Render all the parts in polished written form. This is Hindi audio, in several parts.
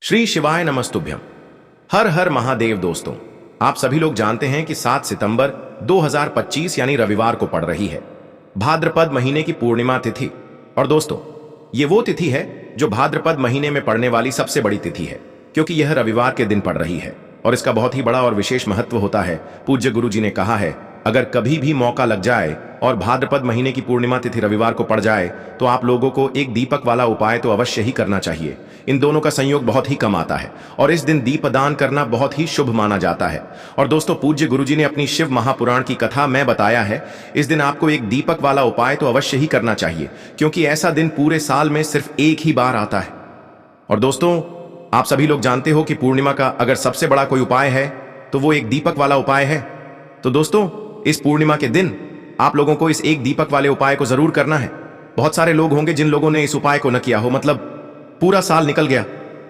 श्री शिवाय नमस्तुभ्यम। हर हर महादेव। दोस्तों, आप सभी लोग जानते हैं कि 7 सितंबर 2025 यानी रविवार को पड़ रही है भाद्रपद महीने की पूर्णिमा तिथि। और दोस्तों, ये वो तिथि है जो भाद्रपद महीने में पड़ने वाली सबसे बड़ी तिथि है, क्योंकि यह रविवार के दिन पड़ रही है और इसका बहुत ही बड़ा और विशेष महत्व होता है। पूज्य गुरु जी ने कहा है, अगर कभी भी मौका लग जाए और भाद्रपद महीने की पूर्णिमा तिथि रविवार को पड़ जाए तो आप लोगों को एक दीपक वाला उपाय तो अवश्य ही करना चाहिए। इन दोनों का संयोग बहुत ही कम आता है और इस दिन दीपदान करना बहुत ही शुभ माना जाता है। और दोस्तों, पूज्य गुरुजी ने अपनी शिव महापुराण की कथा में बताया है, इस दिन आपको एक दीपक वाला उपाय तो अवश्य ही करना चाहिए, क्योंकि ऐसा दिन पूरे साल में सिर्फ एक ही बार आता है। और दोस्तों, आप सभी लोग जानते हो कि पूर्णिमा का अगर सबसे बड़ा कोई उपाय है तो वो एक दीपक वाला उपाय है। तो दोस्तों, इस पूर्णिमा के दिन आप लोगों को इस एक दीपक वाले उपाय को जरूर करना है। बहुत सारे लोग होंगे जिन लोगों ने इस उपाय को न किया हो, मतलब पूरा साल निकल गया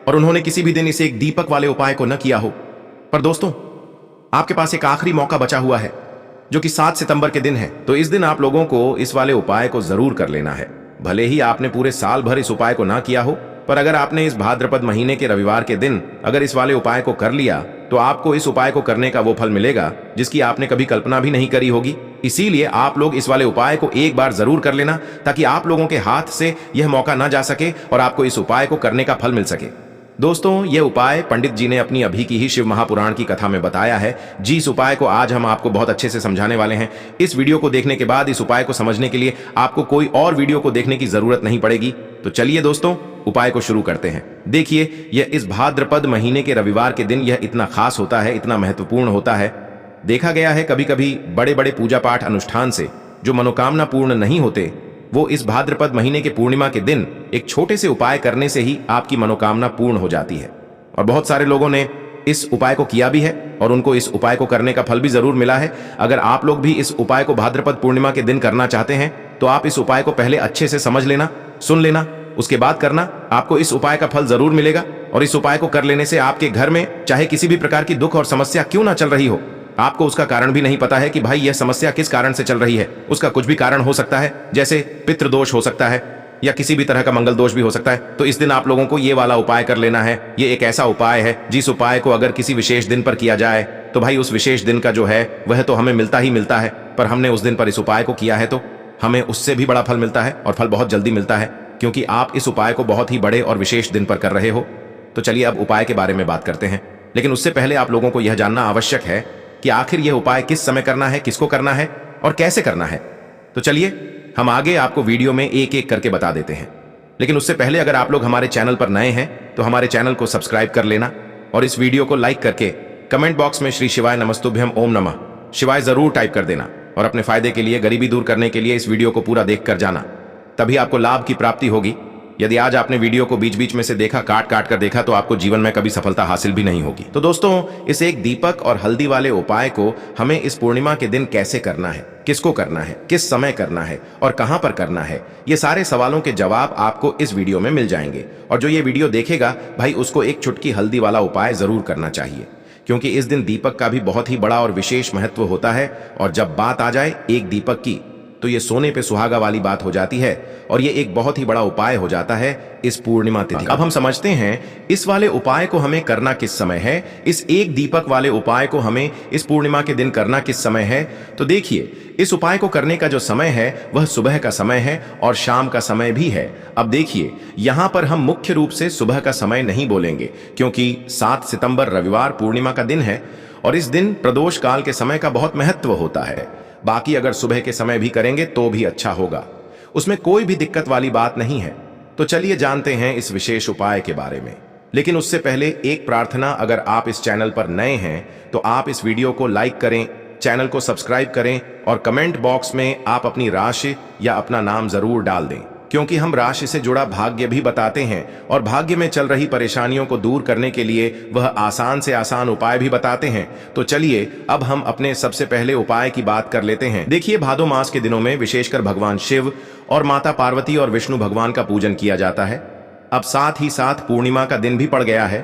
और उन्होंने किसी भी दिन इस एक दीपक वाले उपाय को न किया हो। पर दोस्तों, आपके पास एक आखिरी मौका बचा हुआ है जो कि 7 सितंबर के दिन है। तो इस दिन आप लोगों को इस वाले उपाय को जरूर कर लेना है। भले ही आपने पूरे साल भर इस उपाय को ना किया हो, पर अगर आपने इस भाद्रपद महीने के रविवार के दिन अगर इस वाले उपाय को कर लिया तो आपको इस उपाय को करने का वो फल मिलेगा जिसकी आपने कभी कल्पना भी नहीं करी होगी। इसीलिए आप लोग इस वाले उपाय को एक बार जरूर कर लेना, ताकि आप लोगों के हाथ से यह मौका ना जा सके और आपको इस उपाय को करने का फल मिल सके। दोस्तों, यह उपाय पंडित जी ने अपनी अभी की ही शिव महापुराण की कथा में बताया है। इस उपाय को आज हम आपको बहुत अच्छे से समझाने वाले हैं। इस वीडियो को देखने के बाद इस उपाय को समझने के लिए आपको कोई और वीडियो को देखने की जरूरत नहीं पड़ेगी। तो चलिए दोस्तों, उपाय को शुरू करते हैं। देखिए, यह इस भाद्रपद महीने के रविवार के दिन यह इतना खास होता है, इतना महत्वपूर्ण होता है। देखा गया है कभी कभी बड़े बड़े पूजा पाठ अनुष्ठान से जो मनोकामना पूर्ण नहीं होते, वो इस भाद्रपद महीने के पूर्णिमा के दिन एक छोटे से उपाय करने से ही आपकी मनोकामना पूर्ण हो जाती है। और बहुत सारे लोगों ने इस उपाय को किया भी है और उनको इस उपाय को करने का फल भी जरूर मिला है। अगर आप लोग भी इस उपाय को भाद्रपद पूर्णिमा के दिन करना चाहते हैं तो आप इस उपाय को पहले अच्छे से समझ लेना, सुन लेना, उसके बाद करना। आपको इस उपाय का फल जरूर मिलेगा और इस उपाय को कर लेने से आपके घर में चाहे किसी भी प्रकार की दुख और समस्या क्यों ना चल रही हो, आपको उसका कारण भी नहीं पता है कि भाई यह समस्या किस कारण से चल रही है। उसका कुछ भी कारण हो सकता है, जैसे पितृदोष हो सकता है या किसी भी तरह का मंगल दोष भी हो सकता है। तो इस दिन आप लोगों को ये वाला उपाय कर लेना है। ये एक ऐसा उपाय है जिस उपाय को अगर किसी विशेष दिन पर किया जाए तो भाई उस विशेष दिन का जो है वह तो हमें मिलता ही मिलता है, पर हमने उस दिन पर इस उपाय को किया है तो हमें उससे भी बड़ा फल मिलता है और फल बहुत जल्दी मिलता है, क्योंकि आप इस उपाय को बहुत ही बड़े और विशेष दिन पर कर रहे हो। तो चलिए अब उपाय के बारे में बात करते हैं, लेकिन उससे पहले आप लोगों को यह जानना आवश्यक है कि आखिर यह उपाय किस समय करना है, किसको करना है और कैसे करना है। तो चलिए हम आगे आपको वीडियो में एक एक करके बता देते हैं। लेकिन उससे पहले अगर आप लोग हमारे चैनल पर नए हैं तो हमारे चैनल को सब्सक्राइब कर लेना और इस वीडियो को लाइक करके कमेंट बॉक्स में श्री शिवाय नमस्तुभ्यम ओम नमः शिवाय जरूर टाइप कर देना। और अपने फायदे के लिए, गरीबी दूर करने के लिए इस वीडियो को पूरा देख कर जाना, तभी आपको लाभ की प्राप्ति होगी। यदि आज आपने वीडियो को बीच बीच में से देखा, काट काट कर देखा, तो आपको जीवन में कभी सफलता हासिल भी नहीं होगी। तो दोस्तों, इस एक दीपक और हल्दी वाले उपाय को हमें इस पूर्णिमा के दिन कैसे करना है, किसको करना है, किस समय करना है और कहां पर करना है, ये सारे सवालों के जवाब आपको इस वीडियो में मिल जाएंगे। और जो ये वीडियो देखेगा भाई, उसको एक चुटकी हल्दी वाला उपाय जरूर करना चाहिए, क्योंकि इस दिन दीपक का भी बहुत ही बड़ा और विशेष महत्व होता है। और जब बात आ जाए एक दीपक की, तो ये सोने पे सुहागा वाली बात हो जाती है और ये एक बहुत ही बड़ा उपाय हो जाता है इस पूर्णिमा तिथि। अब हम समझते हैं इस वाले उपाय को हमें करना किस समय है, इस एक दीपक वाले उपाय को हमें इस पूर्णिमा के दिन करना किस समय है। तो देखिए, इस उपाय को करने का जो समय है वह सुबह का समय है और शाम का समय भी है। अब देखिए, यहां पर हम मुख्य रूप से सुबह का समय नहीं बोलेंगे, क्योंकि 7 सितंबर रविवार पूर्णिमा का दिन है और इस दिन प्रदोष काल के समय का बहुत महत्व होता है। बाकी अगर सुबह के समय भी करेंगे तो भी अच्छा होगा, उसमें कोई भी दिक्कत वाली बात नहीं है। तो चलिए जानते हैं इस विशेष उपाय के बारे में। लेकिन उससे पहले एक प्रार्थना, अगर आप इस चैनल पर नए हैं तो आप इस वीडियो को लाइक करें, चैनल को सब्सक्राइब करें और कमेंट बॉक्स में आप अपनी राशि या अपना नाम जरूर डाल दें, क्योंकि हम राशि से जुड़ा भाग्य भी बताते हैं और भाग्य में चल रही परेशानियों को दूर करने के लिए वह आसान से आसान उपाय भी बताते हैं। तो चलिए अब हम अपने सबसे पहले उपाय की बात कर लेते हैं। देखिए, भादो मास के दिनों में विशेषकर भगवान शिव और माता पार्वती और विष्णु भगवान का पूजन किया जाता है। अब साथ ही साथ पूर्णिमा का दिन भी पड़ गया है,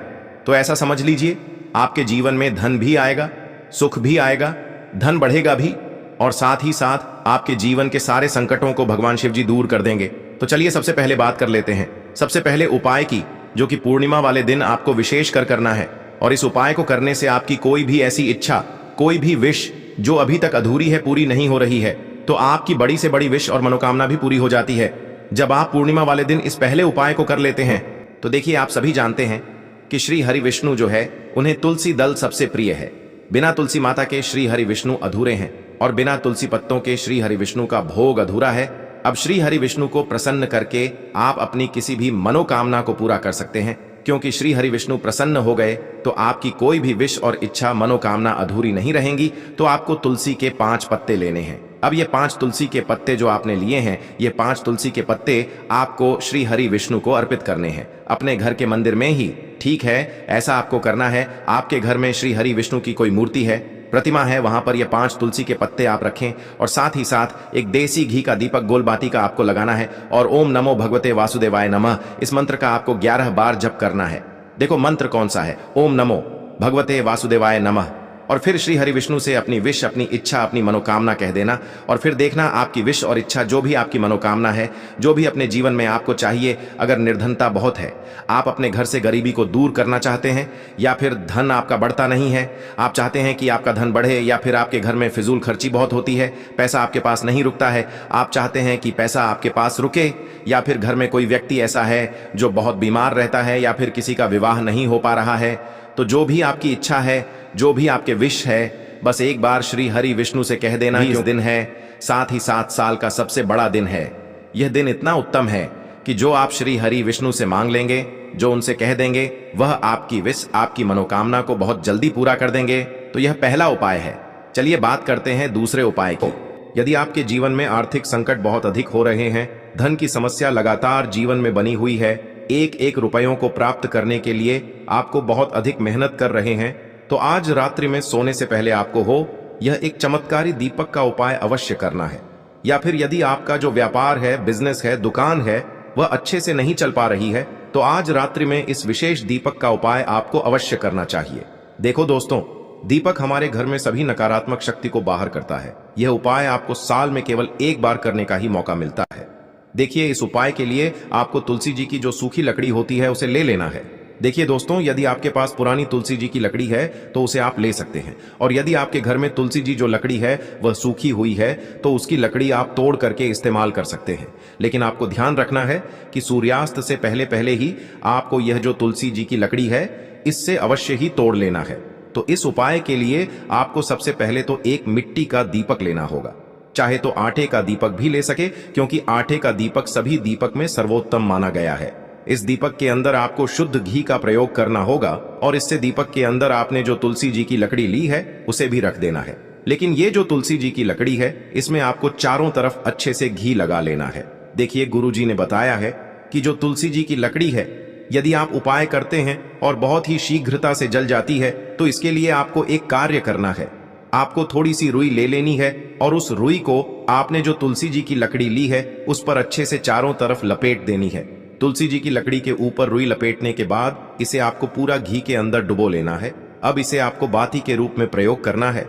तो ऐसा समझ लीजिए आपके जीवन में धन भी आएगा, सुख भी आएगा, धन बढ़ेगा भी, और साथ ही साथ आपके जीवन के सारे संकटों को भगवान शिव जी दूर कर देंगे। तो चलिए सबसे पहले बात कर लेते हैं सबसे पहले उपाय की, जो कि पूर्णिमा वाले दिन आपको विशेष कर करना है। और इस उपाय को करने से आपकी कोई भी ऐसी इच्छा, कोई भी विश जो अभी तक अधूरी है, पूरी नहीं हो रही है, तो आपकी बड़ी से बड़ी विश और मनोकामना भी पूरी हो जाती है जब आप पूर्णिमा वाले दिन इस पहले उपाय को कर लेते हैं। तो देखिए, आप सभी जानते हैं कि श्री हरि विष्णु जो है, उन्हें तुलसी दल सबसे प्रिय है। बिना तुलसी माता के श्री हरि विष्णु अधूरे हैं और बिना तुलसी पत्तों के श्री हरि विष्णु का भोग अधूरा है। अब श्री हरि विष्णु को प्रसन्न करके आप अपनी किसी भी मनोकामना को पूरा कर सकते हैं, क्योंकि श्री हरि विष्णु प्रसन्न हो गए तो आपकी कोई भी विश और इच्छा, मनोकामना अधूरी नहीं रहेंगी। तो आपको तुलसी के 5 पत्ते लेने हैं। अब ये 5 तुलसी के पत्ते जो आपने लिए हैं, ये 5 तुलसी के पत्ते आपको श्री हरि विष्णु को अर्पित करने हैं, अपने घर के मंदिर में ही। ठीक है, ऐसा आपको करना है। आपके घर में श्री हरि विष्णु की कोई मूर्ति है, प्रतिमा है, वहां पर ये 5 तुलसी के पत्ते आप रखें और साथ ही साथ एक देसी घी का दीपक गोलबाती का आपको लगाना है और ओम नमो भगवते वासुदेवाय नमः इस मंत्र का आपको 11 बार जप करना है। देखो मंत्र कौन सा है, ओम नमो भगवते वासुदेवाय नमः। और फिर श्री हरि विष्णु से अपनी विश, अपनी इच्छा, अपनी मनोकामना कह देना और फिर देखना आपकी विश और इच्छा, जो भी आपकी मनोकामना है, जो भी अपने जीवन में आपको चाहिए। अगर निर्धनता बहुत है, आप अपने घर से गरीबी को दूर करना चाहते हैं, या फिर धन आपका बढ़ता नहीं है, आप चाहते हैं कि आपका धन बढ़े, या फिर आपके घर में फिजूल खर्ची बहुत होती है, पैसा आपके पास नहीं रुकता है, आप चाहते हैं कि पैसा आपके पास रुके, या फिर घर में कोई व्यक्ति ऐसा है जो बहुत बीमार रहता है, या फिर किसी का विवाह नहीं हो पा रहा है, तो जो भी आपकी इच्छा है, जो भी आपके विश है, बस एक बार श्री हरि विष्णु से कह देना। इस दिन है, साथ ही साथ साल का सबसे बड़ा दिन है। यह दिन इतना उत्तम है कि जो आप श्री हरि विष्णु से मांग लेंगे, जो उनसे कह देंगे, वह आपकी विश, आपकी मनोकामना को बहुत जल्दी पूरा कर देंगे। तो यह पहला उपाय है। चलिए बात करते हैं दूसरे उपाय की। यदि आपके जीवन में आर्थिक संकट बहुत अधिक हो रहे हैं, धन की समस्या लगातार जीवन में बनी हुई है, एक एक रुपयों को प्राप्त करने के लिए आपको बहुत अधिक मेहनत कर रहे हैं, तो आज रात्रि में सोने से पहले आपको हो यह एक चमत्कारी दीपक का उपाय अवश्य करना है। या फिर यदि आपका जो व्यापार है, बिजनेस है, दुकान है, वह अच्छे से नहीं चल पा रही है, तो आज रात्रि में इस विशेष दीपक का उपाय आपको अवश्य करना चाहिए। देखो दोस्तों, दीपक हमारे घर में सभी नकारात्मक शक्ति को बाहर करता है। यह उपाय आपको साल में केवल एक बार करने का ही मौका मिलता है। देखिए, इस उपाय के लिए आपको तुलसी जी की जो सूखी लकड़ी होती है उसे ले लेना है। देखिए दोस्तों, यदि आपके पास पुरानी तुलसी जी की लकड़ी है तो उसे आप ले सकते हैं, और यदि आपके घर में तुलसी जी जो लकड़ी है वह सूखी हुई है तो उसकी लकड़ी आप तोड़ करके इस्तेमाल कर सकते हैं। लेकिन आपको ध्यान रखना है कि सूर्यास्त से पहले पहले ही आपको यह जो तुलसी जी की लकड़ी है इससे अवश्य ही तोड़ लेना है। तो इस उपाय के लिए आपको सबसे पहले तो एक मिट्टी का दीपक लेना होगा, चाहे तो आटे का दीपक भी ले सके, क्योंकि आटे का दीपक सभी दीपक में सर्वोत्तम माना गया है। इस दीपक के अंदर आपको शुद्ध घी का प्रयोग करना होगा और इससे दीपक के अंदर आपने जो तुलसी जी की लकड़ी ली है उसे भी रख देना है। लेकिन ये जो तुलसी जी की लकड़ी है, इसमें आपको चारों तरफ अच्छे से घी लगा लेना है। देखिए, गुरुजी ने बताया है कि जो तुलसी जी की लकड़ी है, यदि आप उपाय करते हैं और बहुत ही शीघ्रता से जल जाती है, तो इसके लिए आपको एक कार्य करना है। आपको थोड़ी सी रुई ले लेनी है और उस रुई को आपने जो तुलसी जी की लकड़ी ली है उस पर अच्छे से चारों तरफ लपेट देनी है। तुलसी जी की लकड़ी के ऊपर रुई लपेटने के बाद इसे आपको पूरा घी के अंदर डुबो लेना है। अब इसे आपको बाती के रूप में प्रयोग करना है।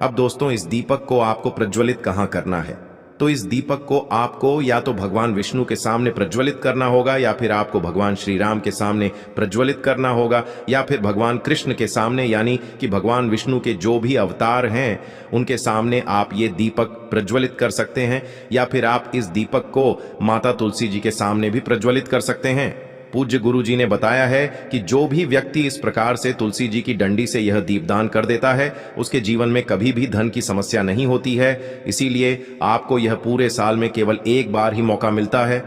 अब दोस्तों, इस दीपक को आपको प्रज्वलित कहाँ करना है? तो इस दीपक को आपको या तो भगवान विष्णु के सामने प्रज्वलित करना होगा, या फिर आपको भगवान श्री राम के सामने प्रज्वलित करना होगा, या फिर भगवान कृष्ण के सामने, यानी कि भगवान विष्णु के जो भी अवतार हैं उनके सामने आप ये दीपक प्रज्वलित कर सकते हैं, या फिर आप इस दीपक को माता तुलसी जी के सामने भी प्रज्वलित कर सकते हैं। पूज्य गुरु जी ने बताया है कि जो भी व्यक्ति इस प्रकार से तुलसी जी की डंडी से यह दीपदान कर देता है, उसके जीवन में कभी भी धन की समस्या नहीं होती है। इसीलिए आपको यह पूरे साल में केवल एक बार ही मौका मिलता है।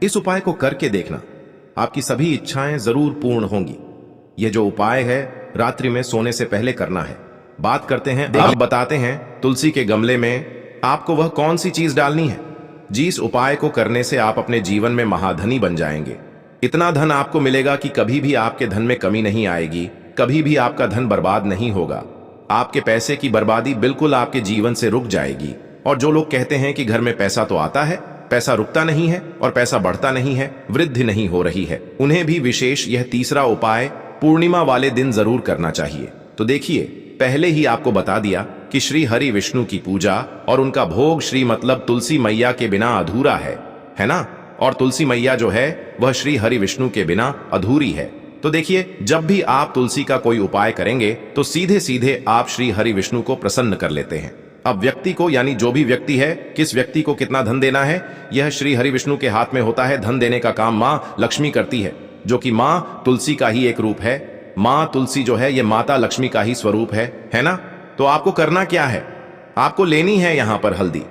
इस उपाय को करके देखना, आपकी सभी इच्छाएं जरूर पूर्ण होंगी। यह जो उपाय है रात्रि में सोने से पहले करना है। बात करते हैं, अब बताते हैं तुलसी के गमले में आपको वह कौन सी चीज डालनी है जिस उपाय को करने से आप अपने जीवन में महाधनी बन जाएंगे। इतना धन आपको मिलेगा कि कभी भी आपके धन में कमी नहीं आएगी, कभी भी आपका धन बर्बाद नहीं होगा। आपके पैसे की बर्बादी बिल्कुल आपके जीवन से रुक जाएगी। और जो लोग कहते हैं कि घर में पैसा तो आता है, पैसा रुकता नहीं है और पैसा बढ़ता नहीं है, वृद्धि नहीं हो रही है, उन्हें भी विशेष यह तीसरा उपाय पूर्णिमा वाले दिन जरूर करना चाहिए। तो देखिए, पहले ही आपको बता दिया कि श्री हरि विष्णु की पूजा और उनका भोग श्री मतलब तुलसी मैया के बिना अधूरा है ना? और तुलसी मैया जो है वह श्री हरि विष्णु के बिना अधूरी है। तो देखिए, जब भी आप तुलसी का कोई उपाय करेंगे तो सीधे सीधे आप श्री हरि विष्णु को प्रसन्न कर लेते हैं। अब व्यक्ति को, यानी जो भी व्यक्ति है, किस व्यक्ति को कितना धन देना है, यह श्री हरि विष्णु के हाथ में होता है। धन देने का काम माँ लक्ष्मी करती है, जो कि माँ तुलसी का ही एक रूप है। माँ तुलसी जो है ये माता लक्ष्मी का ही स्वरूप है ना। तो आपको करना क्या है, आपको लेनी है यहां पर हल्दी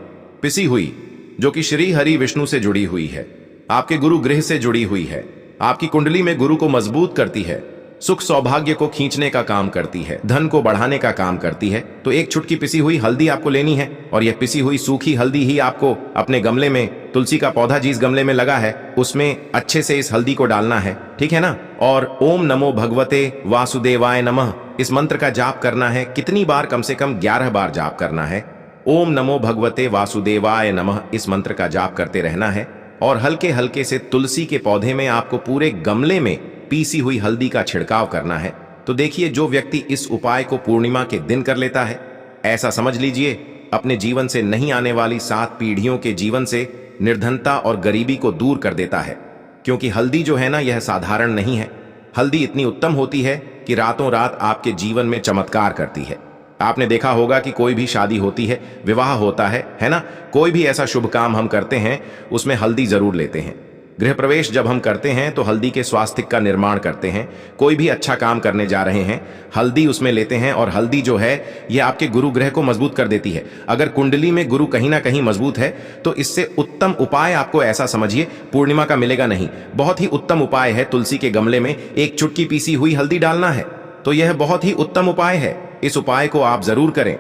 पिसी हुई, जो कि श्री हरि विष्णु से जुड़ी हुई है, आपके गुरु गृह से जुड़ी हुई है, आपकी कुंडली में गुरु को मजबूत करती है, सुख सौभाग्य को खींचने का काम करती है, धन को बढ़ाने का काम करती है। तो एक चुटकी पिसी हुई हल्दी आपको लेनी है, और यह पिसी हुई सूखी हल्दी ही आपको अपने गमले में, तुलसी का पौधा जिस गमले में लगा है उसमें अच्छे से इस हल्दी को डालना है, ठीक है ना। और ओम नमो भगवते वासुदेवाय नमः इस मंत्र का जाप करना है। कितनी बार? कम से कम 11 बार जाप करना है। ओम नमो भगवते वासुदेवाय नमः इस मंत्र का जाप करते रहना है। और हल्के हल्के से तुलसी के पौधे में आपको पूरे गमले में पीसी हुई हल्दी का छिड़काव करना है। तो देखिए, जो व्यक्ति इस उपाय को पूर्णिमा के दिन कर लेता है, ऐसा समझ लीजिए अपने जीवन से नहीं आने वाली 7 पीढ़ियों के जीवन से निर्धनता और गरीबी को दूर कर देता है। क्योंकि हल्दी जो है ना, यह साधारण नहीं है। हल्दी इतनी उत्तम होती है कि रातों रात आपके जीवन में चमत्कार करती है। आपने देखा होगा कि कोई भी शादी होती है, विवाह होता है ना, कोई भी ऐसा शुभ काम हम करते हैं उसमें हल्दी जरूर लेते हैं। गृह प्रवेश जब हम करते हैं तो हल्दी के स्वास्तिक का निर्माण करते हैं। कोई भी अच्छा काम करने जा रहे हैं, हल्दी उसमें लेते हैं। और हल्दी जो है ये आपके गुरु ग्रह को मजबूत कर देती है। अगर कुंडली में गुरु कहीं ना कहीं मजबूत है तो इससे उत्तम उपाय आपको, ऐसा समझिए, पूर्णिमा का मिलेगा नहीं। बहुत ही उत्तम उपाय है, तुलसी के गमले में एक चुटकी पीसी हुई हल्दी डालना है। तो यह बहुत ही उत्तम उपाय है, इस उपाय को आप जरूर करें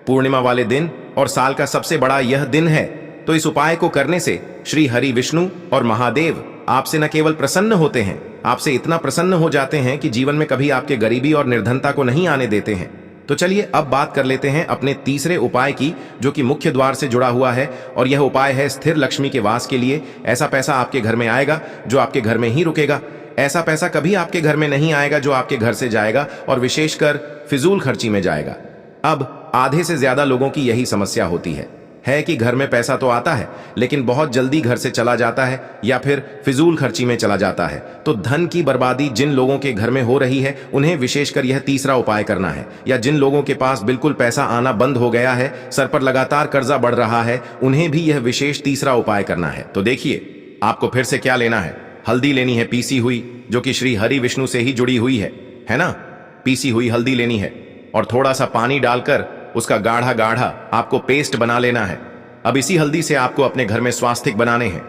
पूर्णिमा वाले दिन, और साल का सबसे बड़ा यह दिन है। तो इस उपाय को करने से श्री हरि विष्णु और महादेव आपसे न केवल प्रसन्न होते हैं, आपसे इतना प्रसन्न हो जाते हैं कि जीवन में कभी आपके गरीबी और निर्धनता को नहीं आने देते हैं। तो चलिए अब बात कर लेते हैं अपने तीसरे उपाय की, जो कि मुख्य द्वार से जुड़ा हुआ है। और यह उपाय है स्थिर लक्ष्मी के वास के लिए। ऐसा पैसा आपके घर में आएगा जो आपके घर में ही रुकेगा। ऐसा पैसा कभी आपके घर में नहीं आएगा जो आपके घर से जाएगा, और विशेषकर फिजूल खर्ची में जाएगा। अब आधे से ज्यादा लोगों की यही समस्या होती है कि घर में पैसा तो आता है लेकिन बहुत जल्दी घर से चला जाता है या फिर फिजूल खर्ची में चला जाता है। तो धन की बर्बादी जिन लोगों के घर में हो रही है उन्हें विशेषकर यह तीसरा उपाय करना है। या जिन लोगों के पास बिल्कुल पैसा आना बंद हो गया है, सर पर लगातार कर्जा बढ़ रहा है, उन्हें भी यह विशेष तीसरा उपाय करना है। तो देखिए, आपको फिर से क्या लेना है, हल्दी लेनी है पीसी हुई, जो कि श्री हरि विष्णु से ही जुड़ी हुई है ना। पीसी हुई हल्दी लेनी है और थोड़ा सा पानी डालकर उसका गाढ़ा गाढ़ा आपको पेस्ट बना लेना है। अब इसी हल्दी से आपको अपने घर में स्वास्तिक बनाने हैं।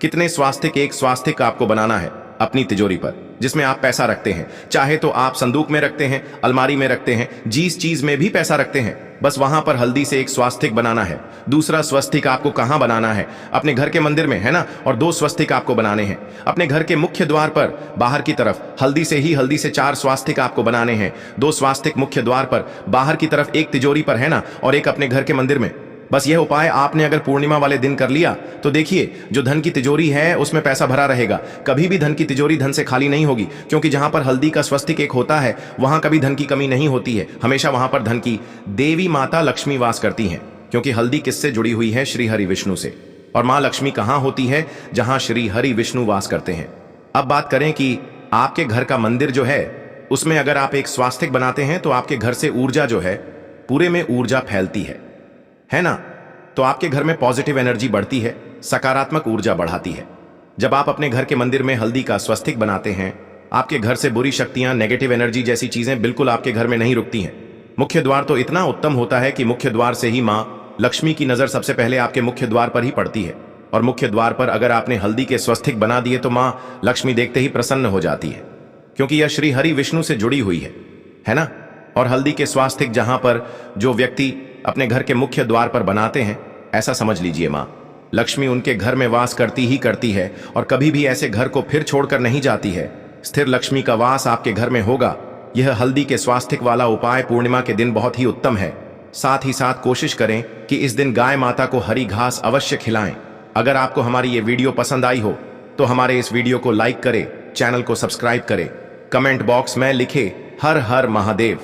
कितने स्वास्तिक? एक स्वास्तिक आपको बनाना है अपनी तिजोरी पर, जिसमें आप पैसा रखते हैं। चाहे तो आप संदूक में रखते हैं, अलमारी में रखते हैं, जिस चीज में भी पैसा रखते हैं, बस वहां पर हल्दी से एक स्वास्तिक बनाना है। दूसरा स्वस्तिक आपको कहां बनाना है? अपने घर के मंदिर में, है ना। और 2 स्वस्तिक आपको बनाने हैं अपने घर के मुख्य द्वार पर बाहर की तरफ। हल्दी से 4 स्वास्तिक आपको बनाने हैं। 2 स्वास्तिक मुख्य द्वार पर बाहर की तरफ, एक तिजोरी पर, है ना, और एक अपने घर के मंदिर में। बस यह उपाय आपने अगर पूर्णिमा वाले दिन कर लिया तो देखिए, जो धन की तिजोरी है उसमें पैसा भरा रहेगा। कभी भी धन की तिजोरी धन से खाली नहीं होगी, क्योंकि जहां पर हल्दी का स्वस्तिक एक होता है वहां कभी धन की कमी नहीं होती है। हमेशा वहां पर धन की देवी माता लक्ष्मी वास करती हैं, क्योंकि हल्दी किससे जुड़ी हुई है? श्री हरि विष्णु से। और मां लक्ष्मी कहां होती है? जहां श्री हरि विष्णु वास करते हैं। अब बात करें कि आपके घर का मंदिर जो है उसमें अगर आप एक स्वास्तिक बनाते हैं तो आपके घर से ऊर्जा जो है, पूरे में ऊर्जा फैलती है ना। तो आपके घर में पॉजिटिव एनर्जी बढ़ती है, सकारात्मक ऊर्जा बढ़ाती है। जब आप अपने घर के मंदिर में हल्दी का स्वस्तिक बनाते हैं, आपके घर से बुरी शक्तियां, नेगेटिव एनर्जी जैसी चीजें बिल्कुल आपके घर में नहीं रुकती हैं। मुख्य द्वार तो इतना उत्तम होता है कि मुख्य द्वार से ही मां लक्ष्मी की नजर सबसे पहले आपके मुख्य द्वार पर ही पड़ती है। और मुख्य द्वार पर अगर आपने हल्दी के स्वस्तिक बना दिए तो मां लक्ष्मी देखते ही प्रसन्न हो जाती है, क्योंकि यह श्री हरि विष्णु से जुड़ी हुई है ना। और हल्दी के स्वास्तिक जहां पर जो व्यक्ति अपने घर के मुख्य द्वार पर बनाते हैं, ऐसा समझ लीजिए मां लक्ष्मी उनके घर में वास करती ही करती है, और कभी भी ऐसे घर को फिर छोड़कर नहीं जाती है। स्थिर लक्ष्मी का वास आपके घर में होगा। यह हल्दी के स्वास्तिक वाला उपाय पूर्णिमा के दिन बहुत ही उत्तम है। साथ ही साथ कोशिश करें कि इस दिन गाय माता को हरी घास अवश्य खिलाएं। अगर आपको हमारी ये वीडियो पसंद आई हो तो हमारे इस वीडियो को लाइक करें, चैनल को सब्सक्राइब करें, कमेंट बॉक्स में लिखे हर हर महादेव,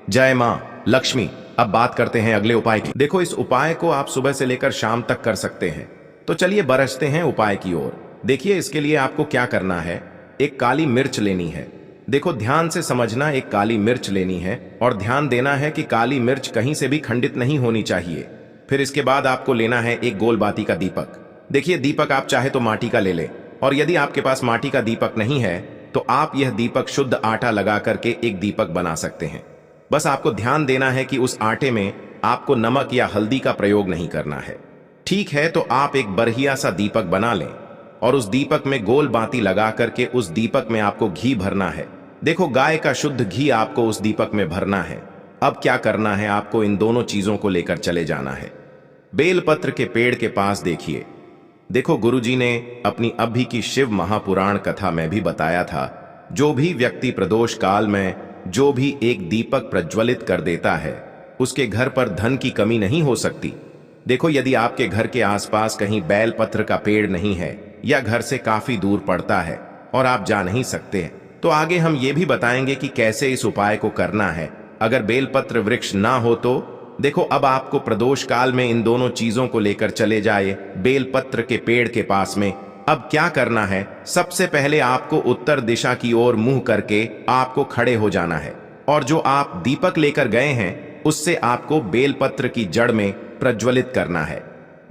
जय मां लक्ष्मी। अब बात करते हैं अगले उपाय की। देखो, इस उपाय को आप सुबह से लेकर शाम तक कर सकते हैं। तो चलिए बरसते हैं उपाय की ओर। देखिए, इसके लिए आपको क्या करना है, एक काली मिर्च लेनी है। देखो, ध्यान से समझना, एक काली मिर्च लेनी है और ध्यान देना है कि काली मिर्च कहीं से भी खंडित नहीं होनी चाहिए। फिर इसके बाद आपको लेना है एक गोल बाती का दीपक। देखिए, दीपक आप चाहे तो माटी का ले ले, और यदि आपके पास माटी का दीपक नहीं है तो आप यह दीपक शुद्ध आटा लगा करके एक दीपक बना सकते हैं। बस आपको ध्यान देना है कि उस आटे में आपको नमक या हल्दी का प्रयोग नहीं करना है। ठीक है, तो आप एक बढ़िया सा दीपक बना लें और उस दीपक में गोल बाती लगा करके उस दीपक में आपको घी भरना है। देखो, गाय का शुद्ध घी आपको उस दीपक में भरना है। अब क्या करना है, आपको इन दोनों चीजों को लेकर चले जाना है। बेलपत्र के पेड़ के पास देखिए। देखो, गुरुजी ने अपनी अभी की शिव महापुराण कथा में भी बताया था, जो भी व्यक्ति प्रदोष काल में जो भी एक दीपक प्रज्वलित कर देता है उसके घर पर धन की कमी नहीं हो सकती। देखो, यदि आपके घर के आसपास कहीं बेलपत्र का पेड़ नहीं है या घर से काफी दूर पड़ता है और आप जा नहीं सकते हैं, तो आगे हम ये भी बताएंगे कि कैसे इस उपाय को करना है। अगर बेलपत्र वृक्ष ना हो तो देखो, अब आपको प्रदोष काल में इन दोनों चीजों को लेकर चले जाए बेलपत्र के पेड़ के पास में। अब क्या करना है, सबसे पहले आपको उत्तर दिशा की ओर मुंह करके आपको खड़े हो जाना है और जो आप दीपक लेकर गए हैं उससे आपको बेलपत्र की जड़ में प्रज्वलित करना है।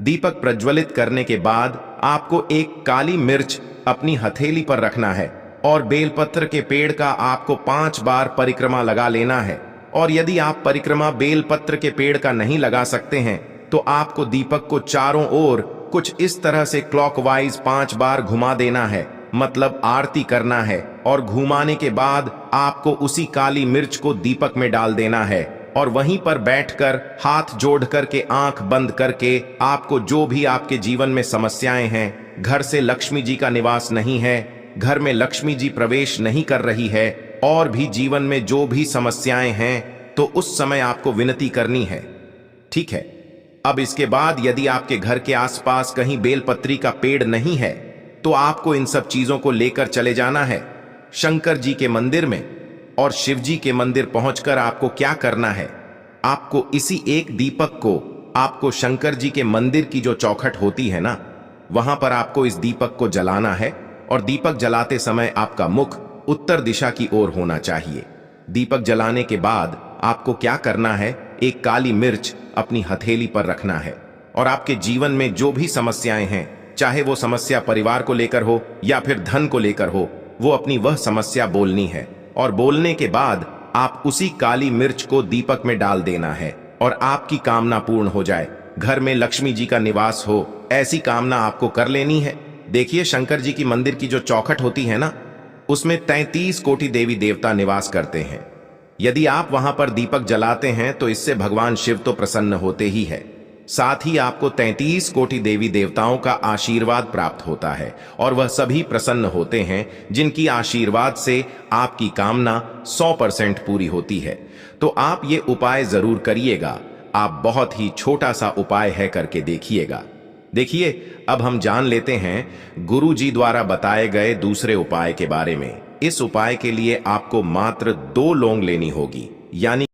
दीपक प्रज्वलित करने के बाद आपको एक काली मिर्च अपनी हथेली पर रखना है और बेलपत्र के पेड़ का आपको 5 बार परिक्रमा लगा लेना है। और यदि आप परिक्रमा बेलपत्र के पेड़ का नहीं लगा सकते हैं तो आपको दीपक को चारों ओर कुछ इस तरह से क्लॉकवाइज 5 बार घुमा देना है, मतलब आरती करना है। और घुमाने के बाद आपको उसी काली मिर्च को दीपक में डाल देना है और वहीं पर बैठकर हाथ जोड़ करके आंख बंद करके आपको जो भी आपके जीवन में समस्याएं हैं, घर से लक्ष्मी जी का निवास नहीं है, घर में लक्ष्मी जी प्रवेश नहीं कर रही है, और भी जीवन में जो भी समस्याएं हैं, तो उस समय आपको विनती करनी है। ठीक है, अब इसके बाद यदि आपके घर के आसपास कहीं बेलपत्री का पेड़ नहीं है तो आपको इन सब चीजों को लेकर चले जाना है शंकर जी के मंदिर में। और शिव जी के मंदिर पहुंचकर आपको क्या करना है, आपको इसी एक दीपक को आपको शंकर जी के मंदिर की जो चौखट होती है ना, वहां पर आपको इस दीपक को जलाना है। और दीपक जलाते समय आपका मुख उत्तर दिशा की ओर होना चाहिए। दीपक जलाने के बाद आपको क्या करना है, एक काली मिर्च अपनी हथेली पर रखना है और आपके जीवन में जो भी समस्याएं हैं, चाहे वो समस्या परिवार को लेकर हो या फिर धन को लेकर हो, वो अपनी वह समस्या बोलनी है। और बोलने के बाद आप उसी काली मिर्च को दीपक में डाल देना है और आपकी कामना पूर्ण हो जाए, घर में लक्ष्मी जी का निवास हो, ऐसी कामना आपको कर लेनी है। देखिए, शंकर जी की मंदिर की जो चौखट होती है ना, उसमें 33 कोटि देवी देवता निवास करते हैं। यदि आप वहां पर दीपक जलाते हैं तो इससे भगवान शिव तो प्रसन्न होते ही है, साथ ही आपको 33 कोटि देवी देवताओं का आशीर्वाद प्राप्त होता है और वह सभी प्रसन्न होते हैं जिनकी आशीर्वाद से आपकी कामना 100% पूरी होती है। तो आप ये उपाय जरूर करिएगा। आप बहुत ही छोटा सा उपाय है, करके देखिएगा। देखिए, अब हम जान लेते हैं गुरु जी द्वारा बताए गए दूसरे उपाय के बारे में। इस उपाय के लिए आपको मात्र 2 लौंग लेनी होगी, यानी